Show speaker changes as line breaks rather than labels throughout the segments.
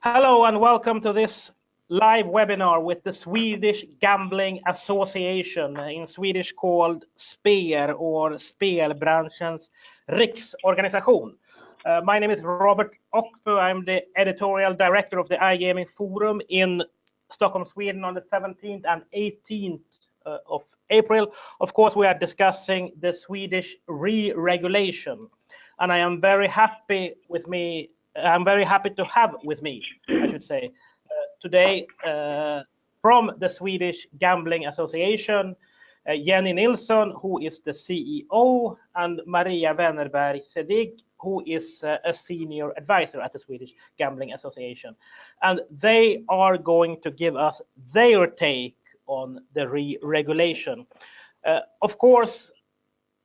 Hello and welcome to this live webinar with the Swedish Gambling Association, in Swedish called SPER or Spelbranschens Riksorganisation. My name is Robert Ockbö. I'm the editorial director of the iGaming Forum in Stockholm, Sweden on the 17th and 18th of April. Of course, we are discussing the Swedish re-regulation, and I am very happy to have with me, I should say, today from the Swedish Gambling Association, Jenny Nilzon, who is the CEO, and Maria Wennerberg Sedig, who is a senior advisor at the Swedish Gambling Association. And they are going to give us their take on the re-regulation. Of course,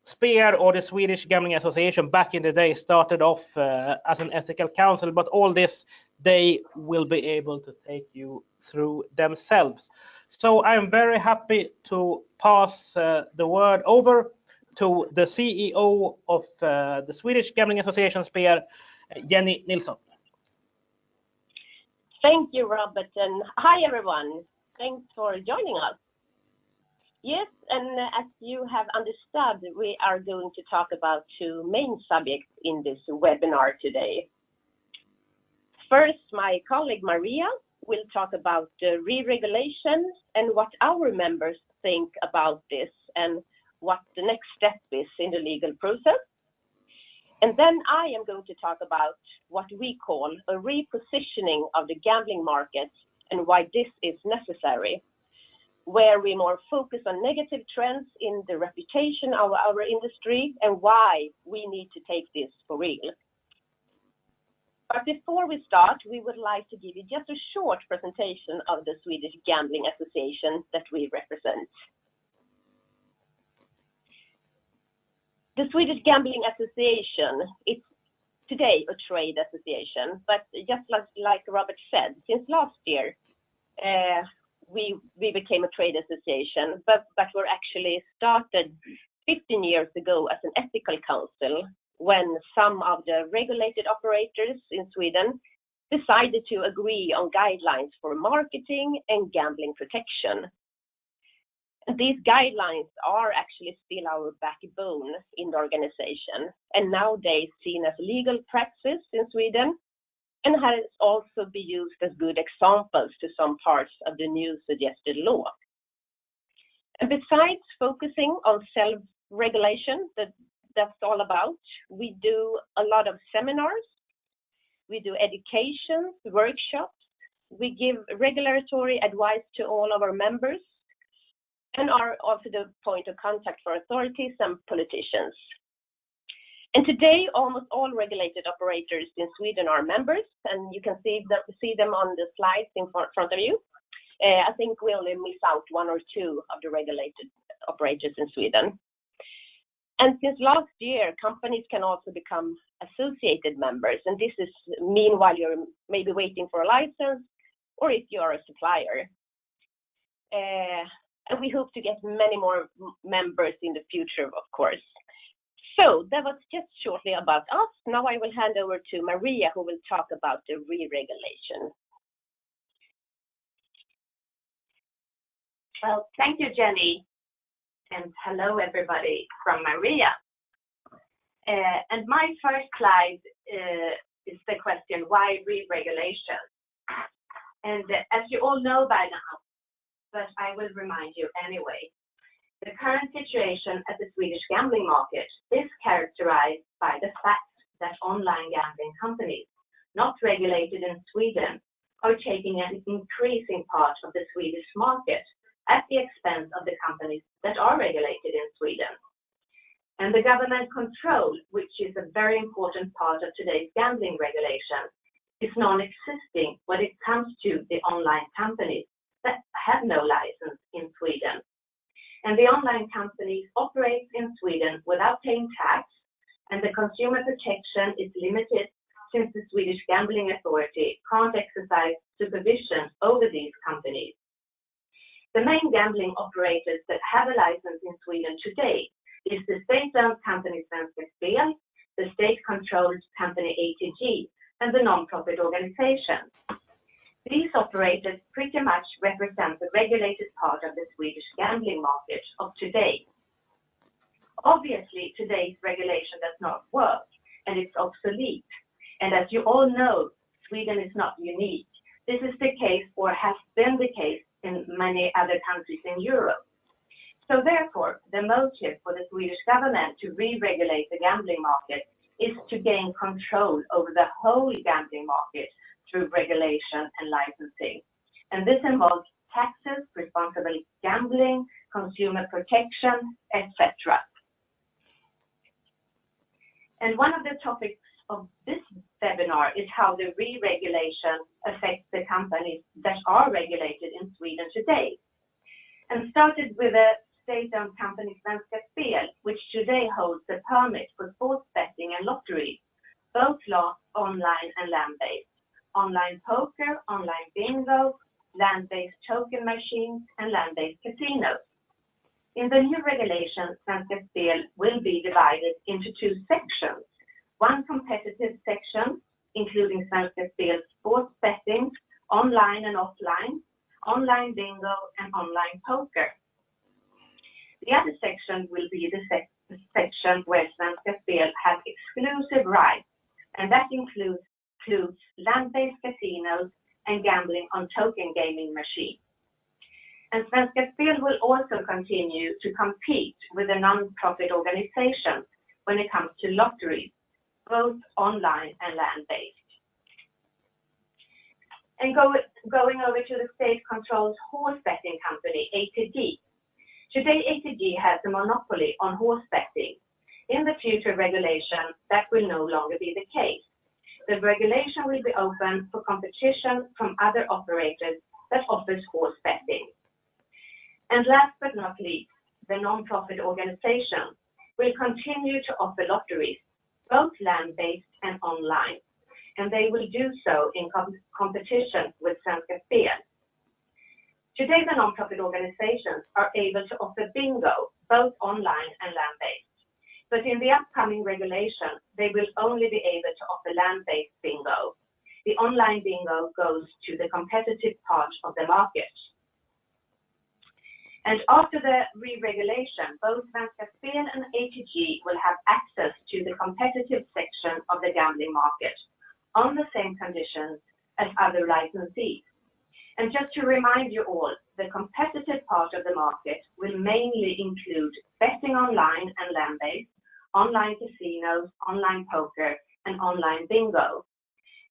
SPER, or the Swedish Gambling Association, back in the day started off as an ethical council, but all this they will be able to take you through themselves. So I'm very happy to pass the word over to the CEO of the Swedish Gambling Association, SPER, Jenny Nilzon.
Thank you, Robert, and hi everyone. Thanks for joining us. Yes, and as you have understood, we are going to talk about two main subjects in this webinar today. First, my colleague Maria will talk about the re-regulation and what our members think about this and what the next step is in the legal process. And then I am going to talk about what we call a repositioning of the gambling market and why this is necessary, where we more focus on negative trends in the reputation of our industry and why we need to take this for real. But before we start, we would like to give you just a short presentation of the Swedish Gambling Association that we represent. The Swedish Gambling Association is today a trade association, but just like Robert said, since last year, we became a trade association, but were actually started 15 years ago as an ethical council when some of the regulated operators in Sweden decided to agree on guidelines for marketing and gambling protection. And these guidelines are actually still our backbone in the organization and nowadays seen as legal practice in Sweden, and has also been used as good examples to some parts of the new suggested law. And besides focusing on self-regulation, that's all about, we do a lot of seminars, we do education, workshops, we give regulatory advice to all of our members, and are also the point of contact for authorities and politicians. And today, almost all regulated operators in Sweden are members, and you can see them on the slides in front of you. I think we only miss out one or two of the regulated operators in Sweden. And since last year, companies can also become associated members, and this is meanwhile you're maybe waiting for a license, or if you are a supplier. And we hope to get many more members in the future, of course. So that was just shortly about us. Now I will hand over to Maria, who will talk about the re-regulation.
Well, thank you, Jenny. And hello, everybody, from Maria. And my first slide is the question, why re-regulation? And as you all know by now, but I will remind you anyway, the current situation at the Swedish gambling market is characterized by the fact that online gambling companies not regulated in Sweden are taking an increasing part of the Swedish market at the expense of the companies that are regulated in Sweden. And the government control, which is a very important part of today's gambling regulation, is non-existing when it comes to the online companies that have no license in Sweden. And the online companies operate in Sweden without paying tax, and the consumer protection is limited since the Swedish Gambling Authority can't exercise supervision over these companies. The main gambling operators that have a license in Sweden today is the state-owned company Svenska Spel, the state-controlled company ATG, and the non-profit organization. These operators pretty much represent the regulated part of the Swedish gambling market of today. Obviously, today's regulation does not work and it's obsolete. And as you all know, Sweden is not unique. This is the case or has been the case in many other countries in Europe. So therefore, the motive for the Swedish government to re-regulate the gambling market is to gain control over the whole gambling market through regulation and licensing. And this involves taxes, responsible gambling, consumer protection, etc. And one of the topics of this webinar is how the re-regulation affects the companies that are regulated in Sweden today. And started with a state-owned company, Svenska Spel, which today holds a permit for sports betting and lottery, both online and land-based, online poker, online bingo, land-based token machines, and land-based casinos. In the new regulation, Svenska Spel will be divided into two sections. One competitive section, including Svenska Spel's sports betting, online and offline, online bingo, and online poker. The other section will be the section where Svenska Spel has exclusive rights, and that includes land-based casinos and gambling on token gaming machines. And Svenska Spel will also continue to compete with the non-profit organizations when it comes to lotteries, both online and land-based. And going over to the state-controlled horse betting company, ATG. Today, ATG has a monopoly on horse betting. In the future regulation, that will no longer be the case. The regulation will be open for competition from other operators that offers horse betting. And last but not least, the non-profit organization will continue to offer lotteries, both land-based and online, and they will do so in competition with Svenska Spel. Today, the non-profit organizations are able to offer bingo, both online and land-based. But in the upcoming regulation, they will only be able to offer land-based bingo. The online bingo goes to the competitive part of the market. And after the re-regulation, both Svenska Spel and ATG will have access to the competitive section of the gambling market on the same conditions as other licensees. And just to remind you all, the competitive part of the market will mainly include betting online and land-based, online casinos, online poker, and online bingo.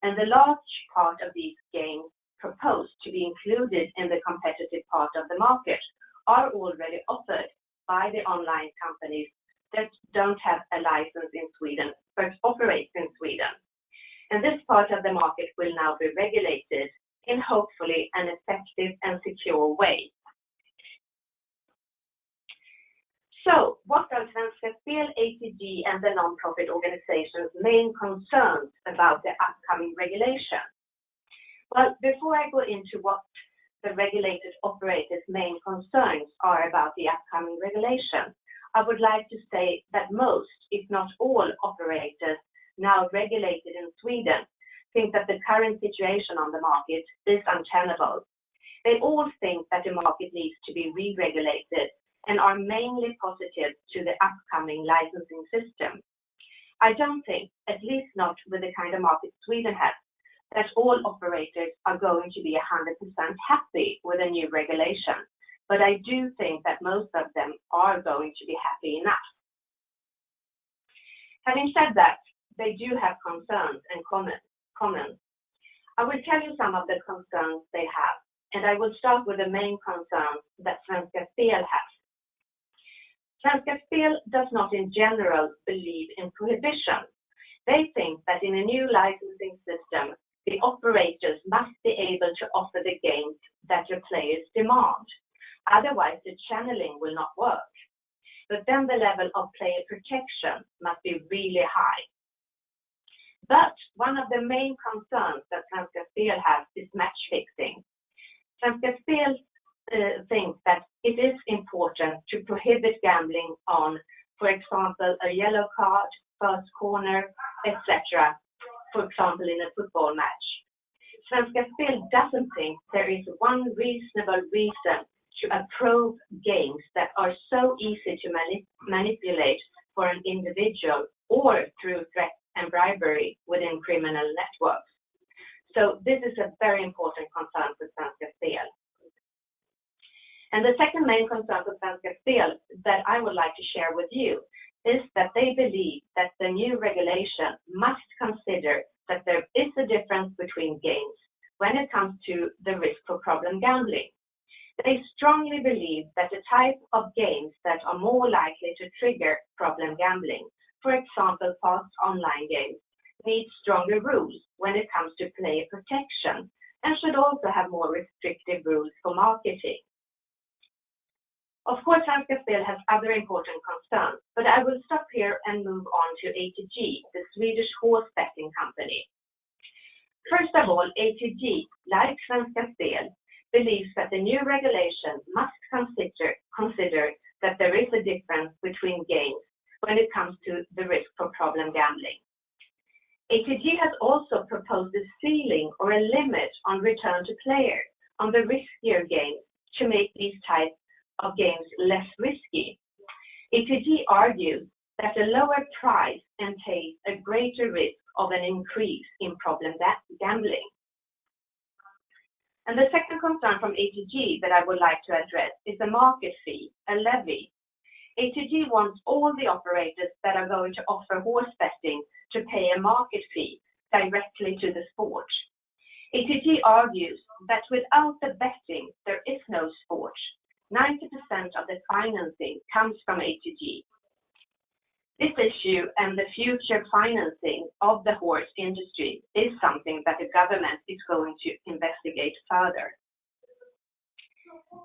And the large part of these games proposed to be included in the competitive part of the market are already offered by the online companies that don't have a license in Sweden but operate in Sweden. And this part of the market will now be regulated in hopefully an effective and secure way. So, what are Svenska Spel, ATG, and the non-profit organization's main concerns about the upcoming regulation? Well, before I go into what the regulated operators' main concerns are about the upcoming regulation, I would like to say that most, if not all, operators now regulated in Sweden think that the current situation on the market is untenable. They all think that the market needs to be re-regulated and are mainly positive to the upcoming licensing system. I don't think, at least not with the kind of market Sweden has, that all operators are going to be 100% happy with a new regulation, but I do think that most of them are going to be happy enough. Having said that, they do have concerns and comments. I will tell you some of the concerns they have, and I will start with the main concerns that Svenska Spel has. Svenska Spel does not in general believe in prohibition. They think that in a new licensing system, the operators must be able to offer the games that the players demand. Otherwise, the channeling will not work. But then the level of player protection must be really high. But one of the main concerns that Svenska Spel has is match fixing. Svenska Spel thinks that it is important to prohibit gambling on, for example, a yellow card, first corner, etc., for example, in a football match. Svenska Spel doesn't think there is one reasonable reason to approve games that are so easy to manipulate for an individual or through threats and bribery within criminal networks. So this is a very important concern for Svenska Spel. And the second main concern for Svenska Spel that I would like to share with you is that they believe that the new regulation must consider that there is a difference between games when it comes to the risk for problem gambling. They strongly believe that the type of games that are more likely to trigger problem gambling, for example, fast online games, need stronger rules when it comes to player protection and should also have more restrictive rules for marketing. Of course, Svenska Spel has other important concerns, but I will stop here and move on to ATG, the Swedish horse betting company. First of all, ATG, like Svenska Spel, believes that the new regulation must consider that there is a difference between games when it comes to the risk for problem gambling. ATG has also proposed a ceiling or a limit on return to player on the riskier games to make these types of games less risky. ATG argues that a lower price entails a greater risk of an increase in problem gambling. And the second concern from ATG that I would like to address is a market fee, a levy. ATG wants all the operators that are going to offer horse betting to pay a market fee directly to the sport. ATG argues that without the betting, there is no sport. 90% of the financing comes from ATG. This issue and the future financing of the horse industry is something that the government is going to investigate further.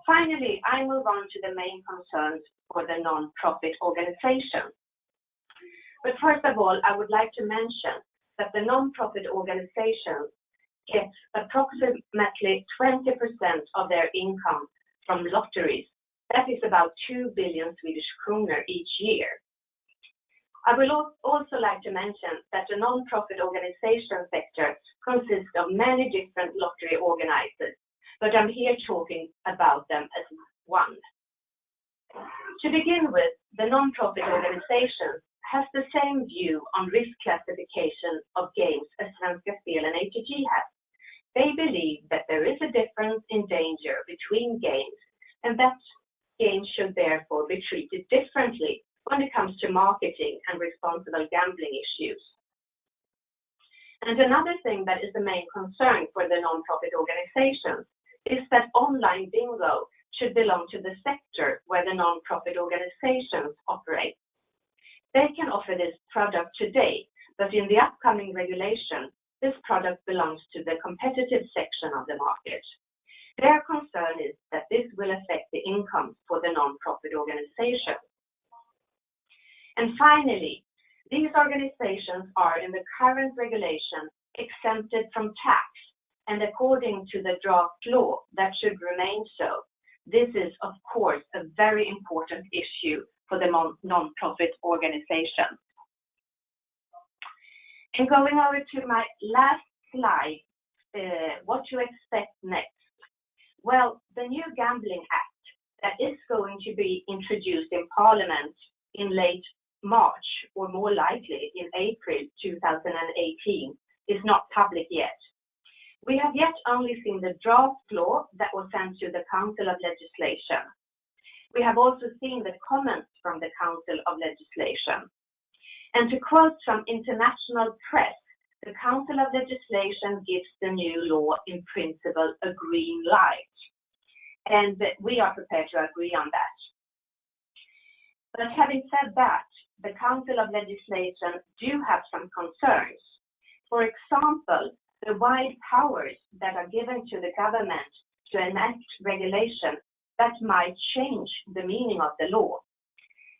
Finally, I move on to the main concerns for the non-profit organizations. But first of all, I would like to mention that the non-profit organizations get approximately 20% of their income from lotteries. That is about 2 billion Swedish kronor each year. I will also like to mention that the non-profit organization sector consists of many different lottery organizers, but I'm here talking about them as one. To begin with, the non-profit organization has the same view on risk classification of games as Svenska Spel and ATG has. They believe that there is a difference in danger between games and that games should therefore be treated differently when it comes to marketing and responsible gambling issues. And another thing that is the main concern for the non-profit organizations is that online bingo should belong to the sector where the non-profit organizations operate. They can offer this product today, but in the upcoming regulation, this product belongs to the competitive section of the market. Their concern is that this will affect the income for the non-profit organization. And finally, these organizations are in the current regulation exempted from tax, and according to the draft law, that should remain so. This is, of course, a very important issue for the non-profit organizations. And going over to my last slide, what to expect next? Well, the new Gambling Act that is going to be introduced in Parliament in late March, or more likely in April 2018, is not public yet. We have yet only seen the draft law that was sent to the Council of Legislation. We have also seen the comments from the Council of Legislation. And to quote some international press, the Council of Legislation gives the new law in principle a green light. And we are prepared to agree on that. But having said that, the Council of Legislation do have some concerns. For example, the wide powers that are given to the government to enact regulation that might change the meaning of the law.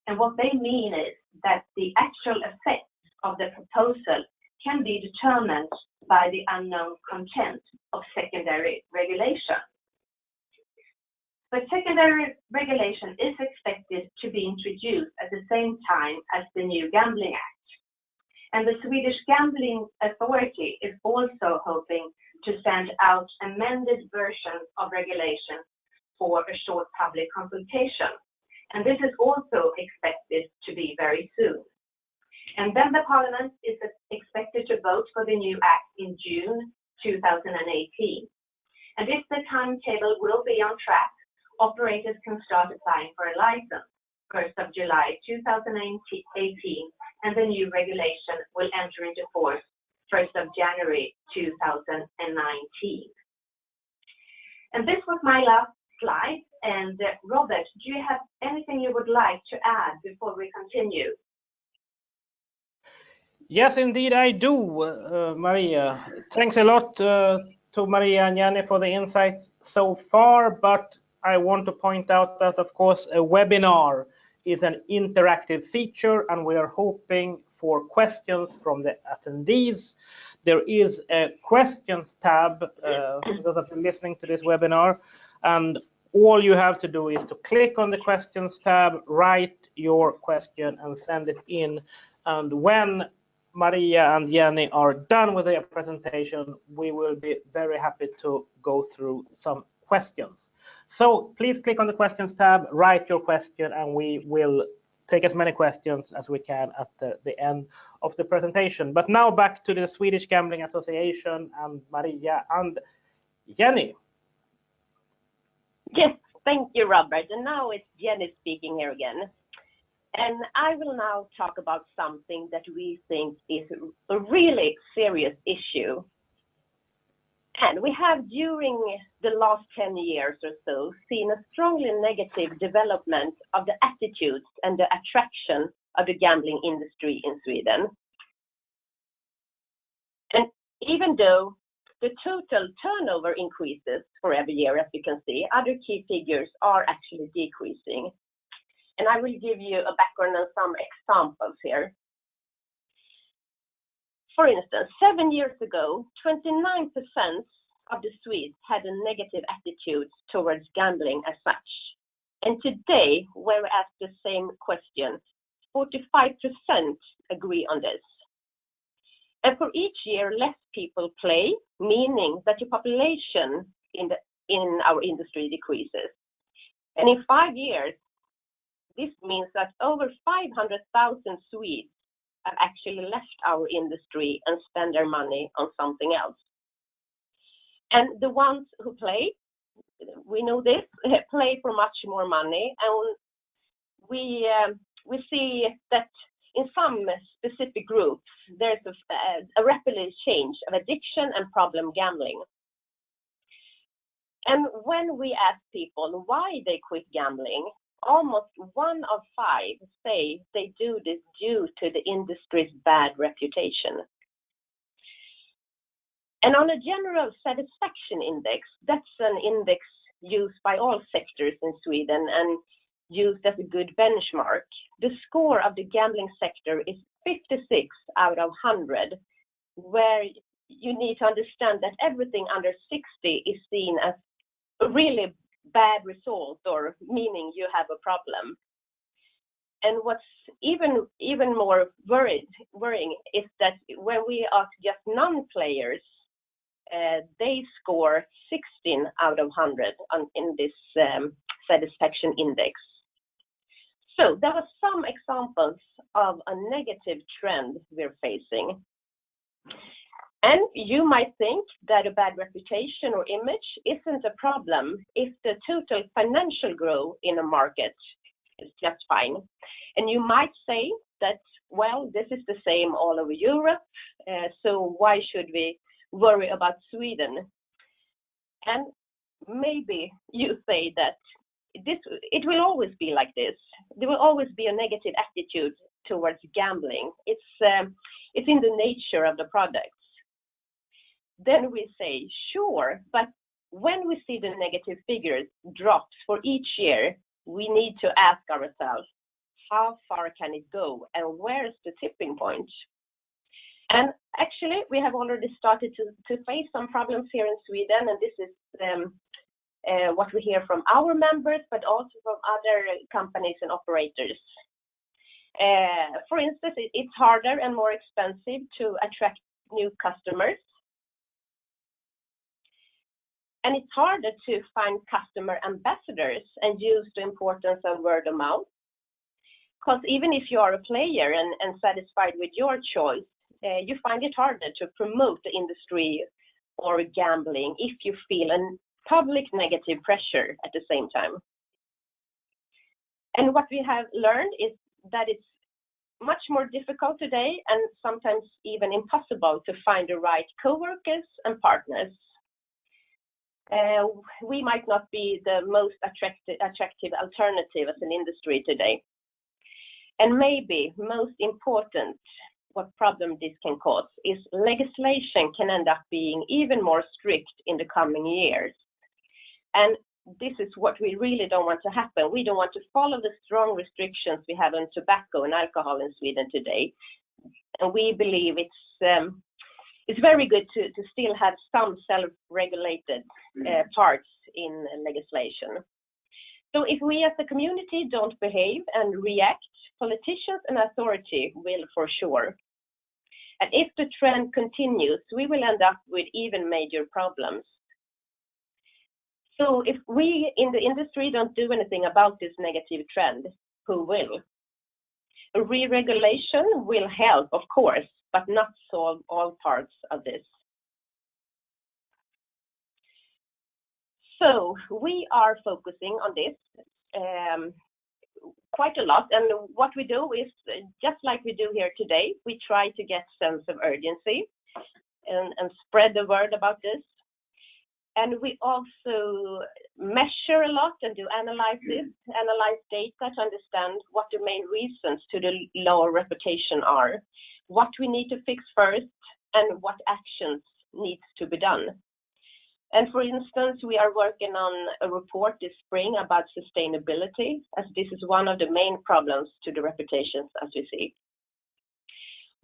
And what they mean is that the actual effects of the proposal can be determined by the unknown content of secondary regulation. But secondary regulation is expected to be introduced at the same time as the new Gambling Act. And the Swedish Gambling Authority is also hoping to send out amended versions of regulations for a short public consultation. And this is also expected to be very soon. And then the Parliament is expected to vote for the new act in June 2018. And if the timetable will be on track, operators can start applying for a license 1st of July 2018, and the new regulation will enter into force 1st of January 2019. And this was my last slide. And Robert, do you have anything you would like to add before we continue?
Yes, indeed, I do, Maria. Thanks a lot to Maria and Jenny for the insights so far, but I want to point out that, of course, a webinar is an interactive feature, and we are hoping for questions from the attendees. There is a questions tab for those of you listening to this webinar, and all you have to do is to click on the questions tab, write your question, and send it in. And when Maria and Jenny are done with their presentation, we will be very happy to go through some questions. So please click on the questions tab, write your question, and we will take as many questions as we can at the end of the presentation. But now back to the Swedish Gambling Association and Maria and Jenny.
Yes, thank you, Robert. And now it's Jenny speaking here again. And I will now talk about something that we think is a really serious issue. And we have, during the last 10 years or so, seen a strongly negative development of the attitudes and the attraction of the gambling industry in Sweden. And even though the total turnover increases for every year, as you can see, other key figures are actually decreasing. And I will give you a background and some examples here. For instance, 7 years ago, 29% of the Swedes had a negative attitude towards gambling as such. And today, when we ask the same question, 45% agree on this. And for each year, less people play, meaning that the population in our industry decreases. And in 5 years, this means that over 500,000 Swedes have actually left our industry and spend their money on something else. And the ones who play, we know this, play for much more money. And we see that in some specific groups, there's a rapid change of addiction and problem gambling. And when we ask people why they quit gambling, almost 1 of 5 say they do this due to the industry's bad reputation. And on a general satisfaction index, that's an index used by all sectors in Sweden and used as a good benchmark. The score of the gambling sector is 56 out of 100, where you need to understand that everything under 60 is seen as a really bad result, or meaning you have a problem. And what's even more worrying is that when we ask just non-players, they score 16 out of 100 in this satisfaction index. So there were some examples of a negative trend we're facing. And you might think that a bad reputation or image isn't a problem if the total financial growth in a market is just fine. And you might say that, well, this is the same all over Europe, so why should we worry about Sweden? And maybe you say that it will always be like this. There will always be a negative attitude towards gambling. It's in the nature of the products. Then we say, sure, but when we see the negative figures drops for each year, we need to ask ourselves, how far can it go and where is the tipping point? And actually, we have already started to face some problems here in Sweden, and this is what we hear from our members, but also from other companies and operators. For instance, it's harder and more expensive to attract new customers. And it's harder to find customer ambassadors and use the importance of word of mouth. Because even if you are a player and satisfied with your choice, you find it harder to promote the industry or gambling if you feel a public negative pressure at the same time. And what we have learned is that it's much more difficult today and sometimes even impossible to find the right co-workers and partners. We might not be the most attractive alternative as an industry today. And maybe most important, what problem this can cause is legislation can end up being even more strict in the coming years. And this is what we really don't want to happen. We don't want to follow the strong restrictions we have on tobacco and alcohol in Sweden today. And we believe it's very good to still have some self-regulated parts in legislation. So if we as a community don't behave and react, politicians and authority will for sure. And if the trend continues, we will end up with even major problems. So if we in the industry don't do anything about this negative trend, who will? A re-regulation will help, of course, but not solve all parts of this. So we are focusing on this quite a lot. And what we do is, just like we do here today, we try to get sense of urgency and spread the word about this. And we also measure a lot and do analyze data to understand what the main reasons to the low reputation are, what we need to fix first, and what actions needs to be done. And for instance, we are working on a report this spring about sustainability, as this is one of the main problems to the reputations as we see.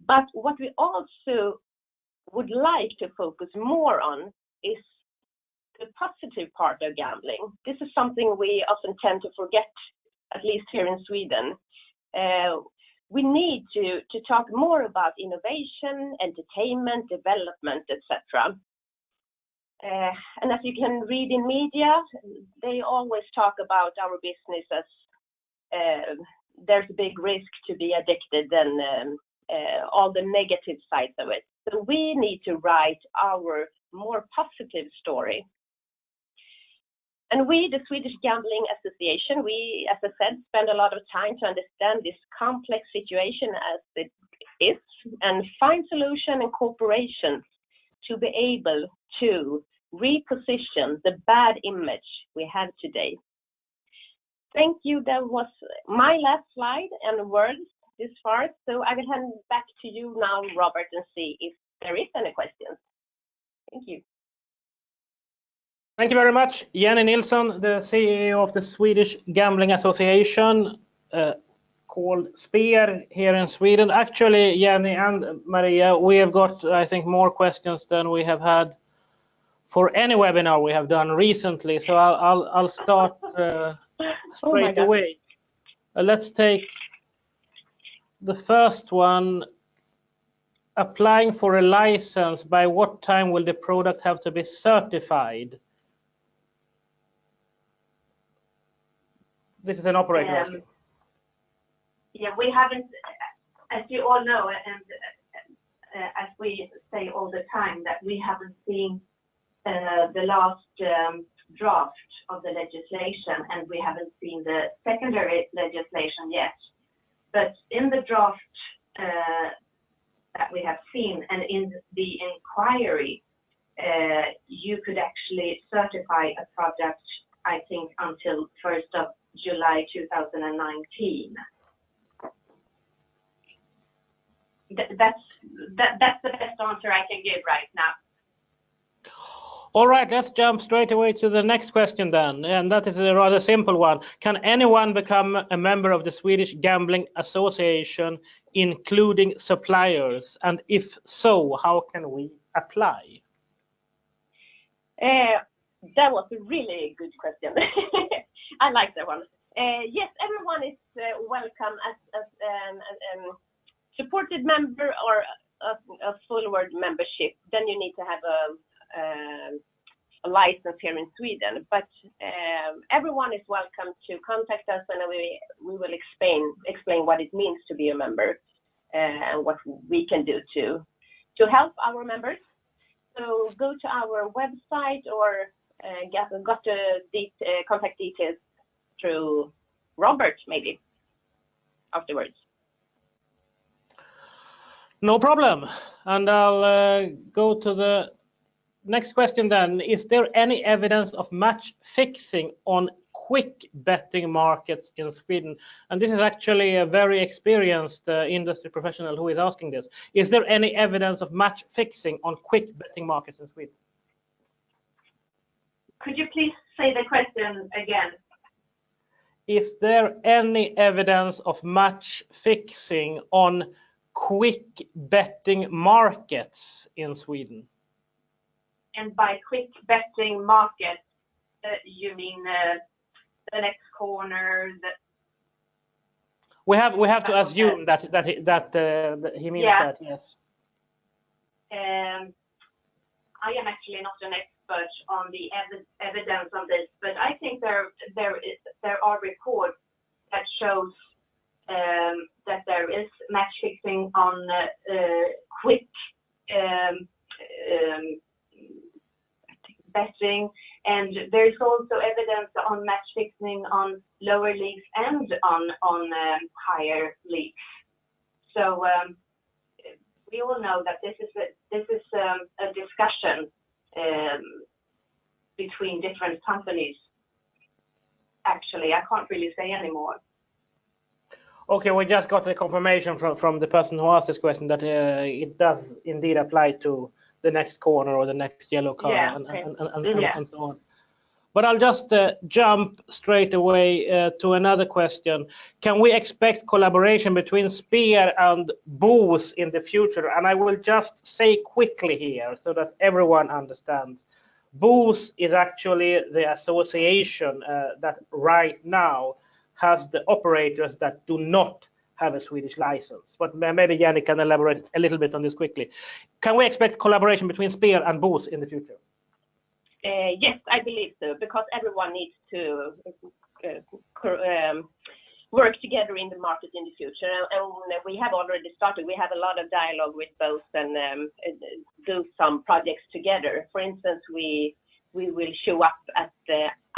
But what we also would like to focus more on is the positive part of gambling. This is something we often tend to forget, at least here in Sweden. We need to talk more about innovation, entertainment, development, etc. And as you can read in media, they always talk about our business as there's a big risk to be addicted and all the negative sides of it. So we need to write our more positive story. And we, the Swedish Gambling Association, we, as I said, spend a lot of time to understand this complex situation as it is and find solution and cooperation to be able to reposition the bad image we have today. Thank you. That was my last slide and words this far. So I will hand back to you now, Robert, and see if there is any questions. Thank you.
Thank you very much, Jenny Nilsson, the CEO of the Swedish Gambling Association, called SPER here in Sweden. Actually, Jenny and Maria, we have got, I think, more questions than we have had for any webinar we have done recently. So I'll start straight away. Let's take the first one. Applying for a license, by what time will the product have to be certified? This is an operator asking.
Yeah, we haven't, as you all know, and as we say all the time, that we haven't seen the last draft of the legislation, and we haven't seen the secondary legislation yet. But in the draft that we have seen and in the inquiry, you could actually certify a product, I think, until 1st of July 2019. That's the best answer I can give right now.
All right, let's jump straight away to the next question then, and that is a rather simple one. Can anyone become a member of the Swedish Gambling Association, including suppliers? And if so, how can we apply?
That was a really good question. I like that one. Yes, everyone is welcome as supported member or a full word membership. Then you need to have a a license here in Sweden. But everyone is welcome to contact us, and we will explain what it means to be a member and what we can do to help our members. So go to our website or get the contact details through Robert maybe afterwards.
No problem. And I'll go to the next question then. Is there any evidence of match fixing on quick betting markets in Sweden? And this is actually a very experienced industry professional who is asking this. Is there any evidence of match fixing on quick betting markets in Sweden?
Could you please say the question again?
Is there any evidence of match fixing on quick betting markets in Sweden?
And by quick betting market, you mean the next corner?
We have to assume that he means that, yes.
I am actually not an expert on the evidence on this, but I think there are reports that shows that there is match fixing on quick betting, and there is also evidence on match fixing on lower leagues and on higher leagues. So we all know that this is a discussion between different companies. Actually, I can't really say anymore.
Okay, we just got the confirmation from the person who asked this question that it does indeed apply to the next corner or the next yellow car, and so on. But I'll just jump straight away to another question. Can we expect collaboration between SPER and BOOS in the future? And I will just say quickly here so that everyone understands. BOOS is actually the association that right now has the operators that do not have a Swedish license. But maybe Jenny can elaborate a little bit on this quickly. Can we expect collaboration between SPER and BOOS in the future?
Yes, I believe so, because everyone needs to work together in the market in the future. And we have already started. We have a lot of dialogue with both and do some projects together. For instance, we will show up at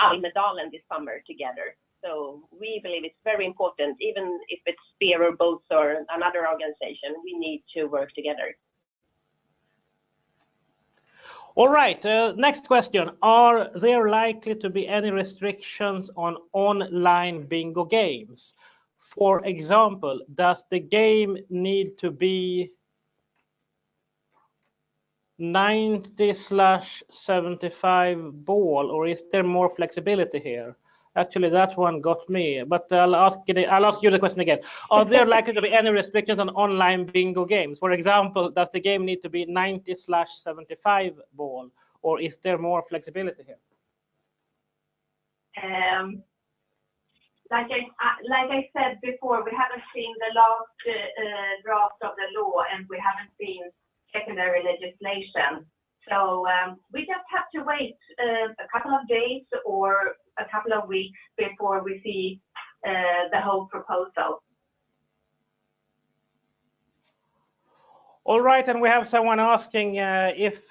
Almedalen this summer together. So we believe it's very important, even if it's SPER or BOOS or another organization, we need to work together.
All right, next question. Are there likely to be any restrictions on online bingo games? For example, does the game need to be 90/75 ball, or is there more flexibility here? Actually, that one got me, but I'll ask you the question again. Are there likely to be any restrictions on online bingo games? For example, does the game need to be 90/75 ball, or is there more flexibility here?
Like I said before, we haven't seen the last draft of the law, and we haven't seen secondary legislation. So we just have to wait a couple of days or a couple of weeks before we see the whole proposal.
All right, and we have someone asking if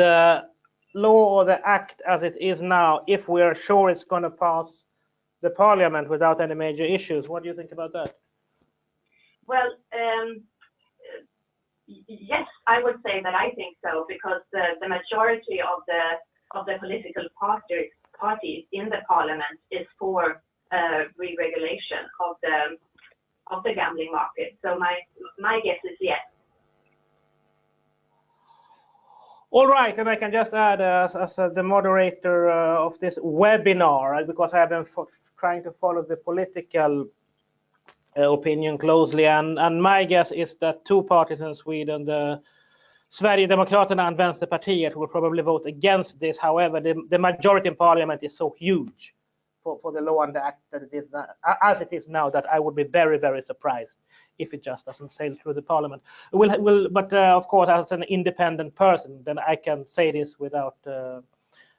the law or the act as it is now, if we are sure it's going to pass the parliament without any major issues. What do you think about that?
Well, yes, I would say that I think so, because the majority of the political parties in the parliament is for re-regulation of the gambling market. So my guess is yes.
All right, and I can just add as the moderator of this webinar, because I have been trying to follow the political opinion closely, and my guess is that two parties in Sweden, the Sverigedemokraterna and Vänsterpartiet, will probably vote against this. However, the majority in parliament is so huge for the law and the act that it is now, as it is now, that I would be very, very surprised if it just doesn't sail through the parliament. But of course, as an independent person, then I can say this without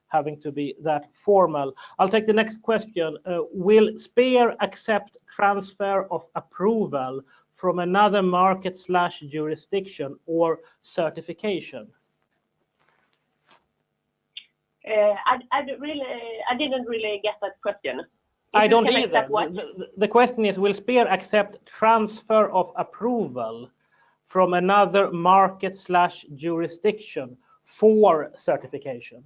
having to be that formal. I'll take the next question. Will SPER accept transfer of approval from another market/jurisdiction or certification?
I didn't really get that question.
I don't either. The question is, will SPER accept transfer of approval from another market/jurisdiction for certification?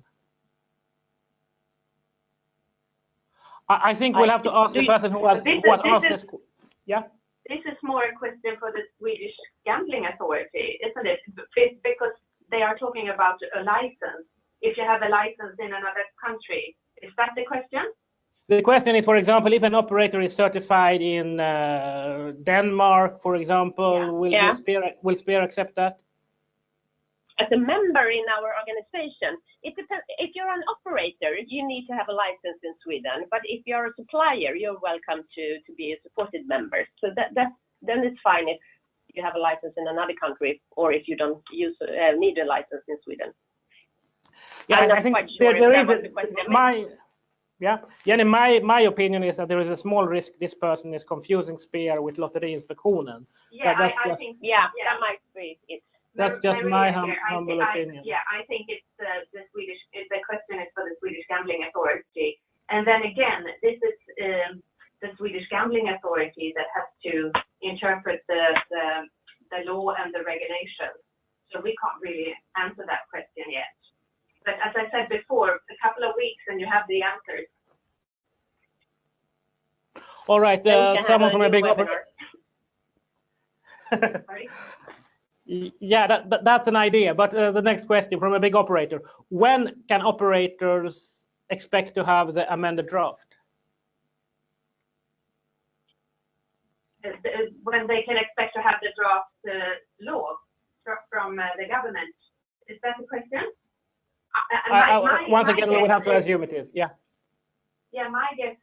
I think we'll have to ask the person who has asked this. Yeah.
This is more a question for the Swedish Gambling Authority, isn't it? Because they are talking about a license. If you have a license in another country, is that the question?
The question is, for example, if an operator is certified in Denmark, for example, will SPER accept that?
As a member in our organization, it depends. If you're an operator, you need to have a license in Sweden. But if you're a supplier, you're welcome to be a supported member. So then it's fine if you have a license in another country, or if you don't need a license in Sweden.
Yeah, I think my opinion is that there is a small risk this person is confusing SPER with Lotteriinspektionen.
Yeah, I think
that might be it.
That's just my humble opinion.
Yeah, I think it's the Swedish. The question is for the Swedish Gambling Authority, and then again, this is the Swedish Gambling Authority that has to interpret the law and the regulations. So we can't really answer that question yet. But as I said before, a couple of weeks and you have the answers.
All right, someone from a big operator. Yeah, that's an idea. But the next question from a big operator: when can operators expect to have the amended draft?
When they can expect to have the draft law from the government? Is that the question?
Once again, we will have to assume it is. Yeah.
Yeah, my guess.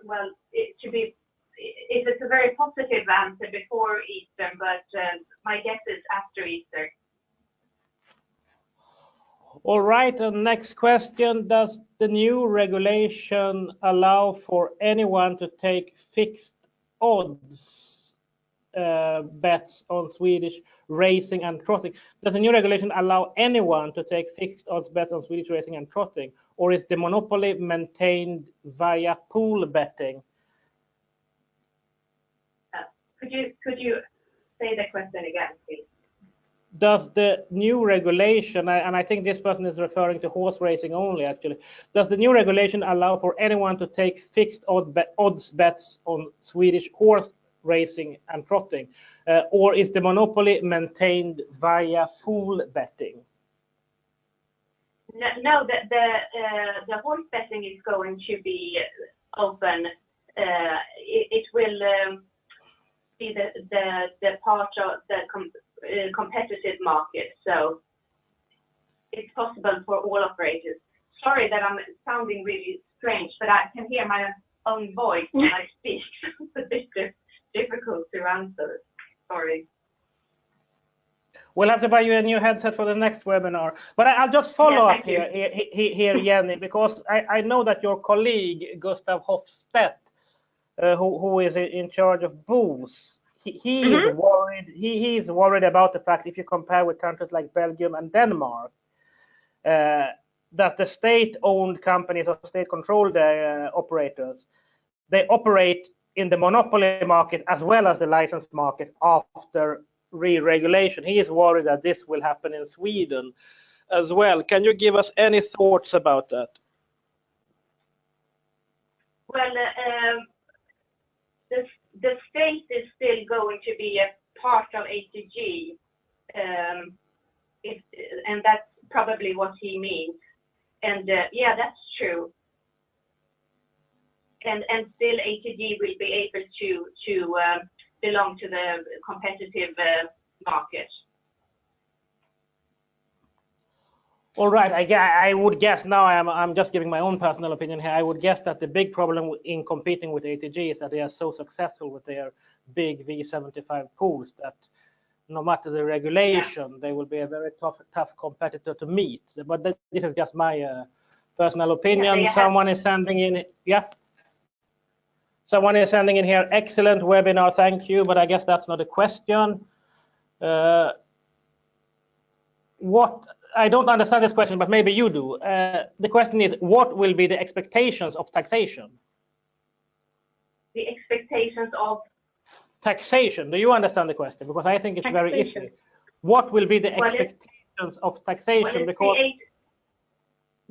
Well, it should be. If it's a very positive answer before Easter, but my guess is after Easter.
All right, and next question. Does the new regulation allow for anyone to take fixed odds bets on Swedish racing and trotting? Does the new regulation allow anyone to take fixed odds bets on Swedish racing and trotting, or is the monopoly maintained via pool betting?
Could you say the question again, please?
Does the new regulation, and I think this person is referring to horse racing only actually, does the new regulation allow for anyone to take fixed odds bets on Swedish horse racing and trotting, or is the monopoly maintained via pool betting?
No, the horse betting is going to be open. It will be the part of the competitive market, so it's possible for all operators. Sorry that I'm sounding really strange, but I can hear my own voice when I speak. It's a bit difficult to answer. Sorry.
We'll have to buy you a new headset for the next webinar. But I'll just follow up here, Jenny, because I know that your colleague, Gustav Hofstedt, who is in charge of booze, he is worried. He is worried about the fact, if you compare with countries like Belgium and Denmark, that the state-owned companies or state-controlled operators, they operate in the monopoly market as well as the licensed market after re-regulation. He is worried that this will happen in Sweden as well. Can you give us any thoughts about that?
Well, the state is still going to be a part of ATG, and that's probably what he means. And yeah, that's true. And still ATG will be able to belong to the competitive market.
All right, I would guess now. I'm just giving my own personal opinion here. I would guess that the big problem in competing with ATG is that they are so successful with their big V75 pools that no matter the regulation, they will be a very tough competitor to meet. But this is just my personal opinion.
Yeah,
Someone is sending in, yeah. Someone is sending in here. Excellent webinar, thank you. But I guess that's not a question. What I don't understand this question, but maybe you do. The question is, what will be the expectations of taxation?
The expectations of
taxation. Do you understand the question? Because I think it's
taxation.
Very iffy. What will be the expectations of taxation? Because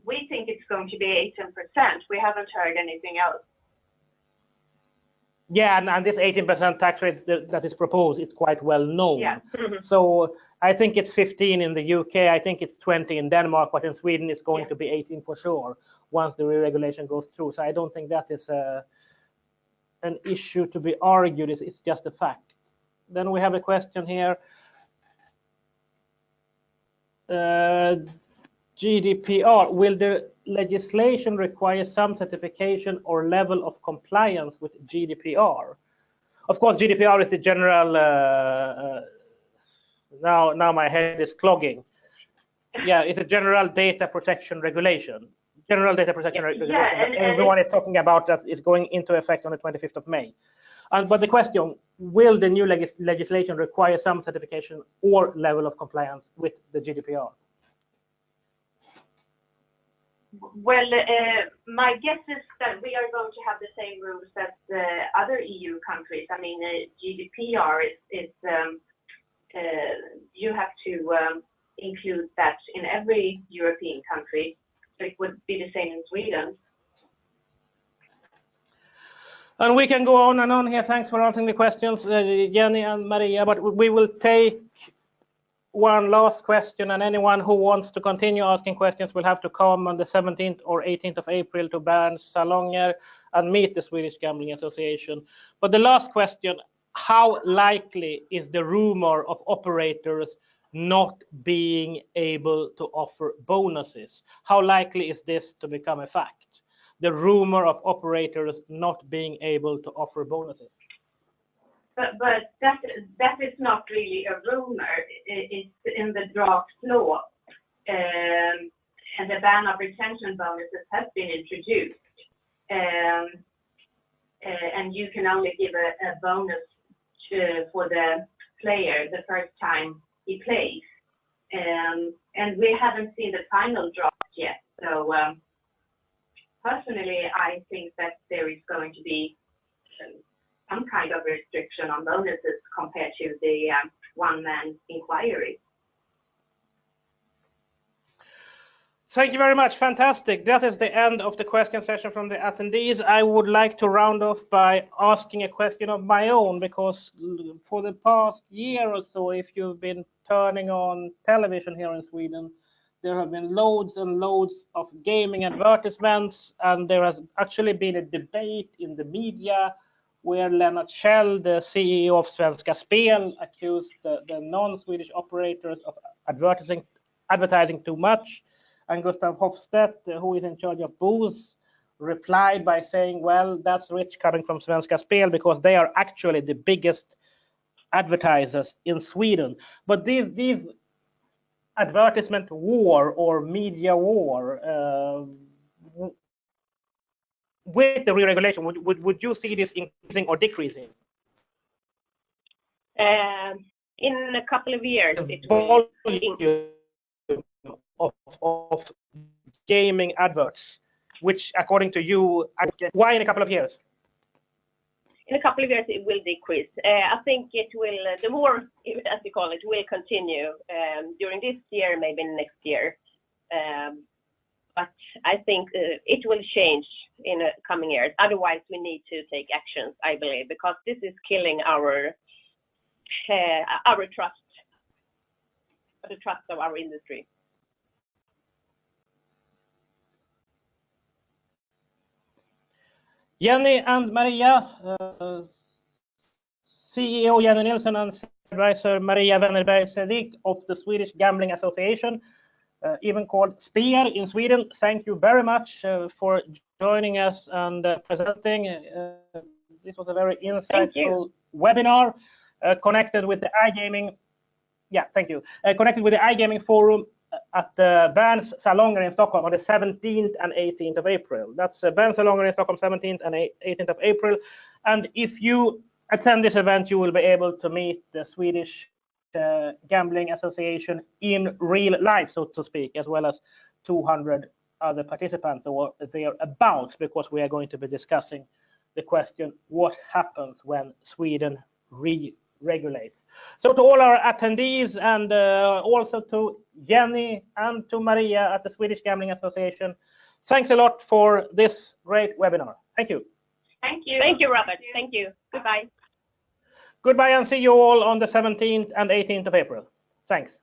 we think it's going to be 18%. We haven't heard anything else.
Yeah, and this 18% tax rate that is proposed, it's quite well known.
Yeah.
So I think it's 15 in the UK. I think it's 20 in Denmark, but in Sweden it's going to be 18 for sure once the re-regulation goes through. So I don't think that is an issue to be argued. It's just a fact. Then we have a question here. GDPR, will the legislation require some certification or level of compliance with GDPR? Of course, GDPR is the general, now my head is clogging. Yeah, it's a general data protection regulation. General data protection regulation that everyone is talking about that is going into effect on the 25th of May. But the question, will the new legislation require some certification or level of compliance with the GDPR?
Well, my guess is that we are going to have the same rules as other EU countries. I mean, GDPR is you have to include that in every European country. So it would be the same in Sweden.
And we can go on and on here. Thanks for answering the questions, Jenny and Maria. But we will take one last question, and anyone who wants to continue asking questions will have to come on the 17th or 18th of April to Bern's Salonger and meet the Swedish Gambling Association. But the last question, how likely is the rumor of operators not being able to offer bonuses? How likely is this to become a fact? The rumor of operators not being able to offer bonuses.
But that is not really a rumor. It's in the draft law, and the ban of retention bonuses has been introduced, and you can only give a bonus for the player the first time he plays, and we haven't seen the final draft yet. So personally, I think that there is going to be some kind of restriction on bonuses compared to the one-man inquiry.
Thank you very much. Fantastic. That is the end of the question session from the attendees. I would like to round off by asking a question of my own, because for the past year or so, if you've been turning on television here in Sweden, there have been loads and loads of gaming advertisements, and there has actually been a debate in the media where Lennart Kjell, the CEO of Svenska Spel, accused the non-Swedish operators of advertising too much. And Gustav Hofstedt, who is in charge of booze, replied by saying, well, that's rich coming from Svenska Spel because they are actually the biggest advertisers in Sweden. But these advertisement war or media war, with the re-regulation, would you see this increasing or decreasing?
In a couple of years, it will
of gaming adverts, which according to you, why in a couple of years?
In a couple of years, it will decrease. I think it will, the more, as you call it, will continue during this year, maybe next year. But I think it will change in the coming years. Otherwise, we need to take actions, I believe, because this is killing our trust, the trust of our industry.
Jenny and Maria, CEO Jenny Nilsson and advisor Maria Wennerberg Cedric of the Swedish Gambling Association. even called SPER in Sweden. Thank you very much for joining us and presenting. This was a very insightful webinar connected with the iGaming. Yeah, thank you. Connected with the iGaming forum at the Berns Salonger in Stockholm on the 17th and 18th of April. That's Berns Salonger in Stockholm, 17th and 18th of April. And if you attend this event, you will be able to meet the Swedish Gambling Association in real life, so to speak, as well as 200 other participants or thereabouts, because we are going to be discussing the question, what happens when Sweden re-regulates? So to all our attendees and also to Jenny and to Maria at the Swedish Gambling Association, thanks a lot for this great webinar. Thank you.
Thank you. Thank you, Robert. Thank you. Goodbye.
Goodbye and see you all on the 17th and 18th of April. Thanks.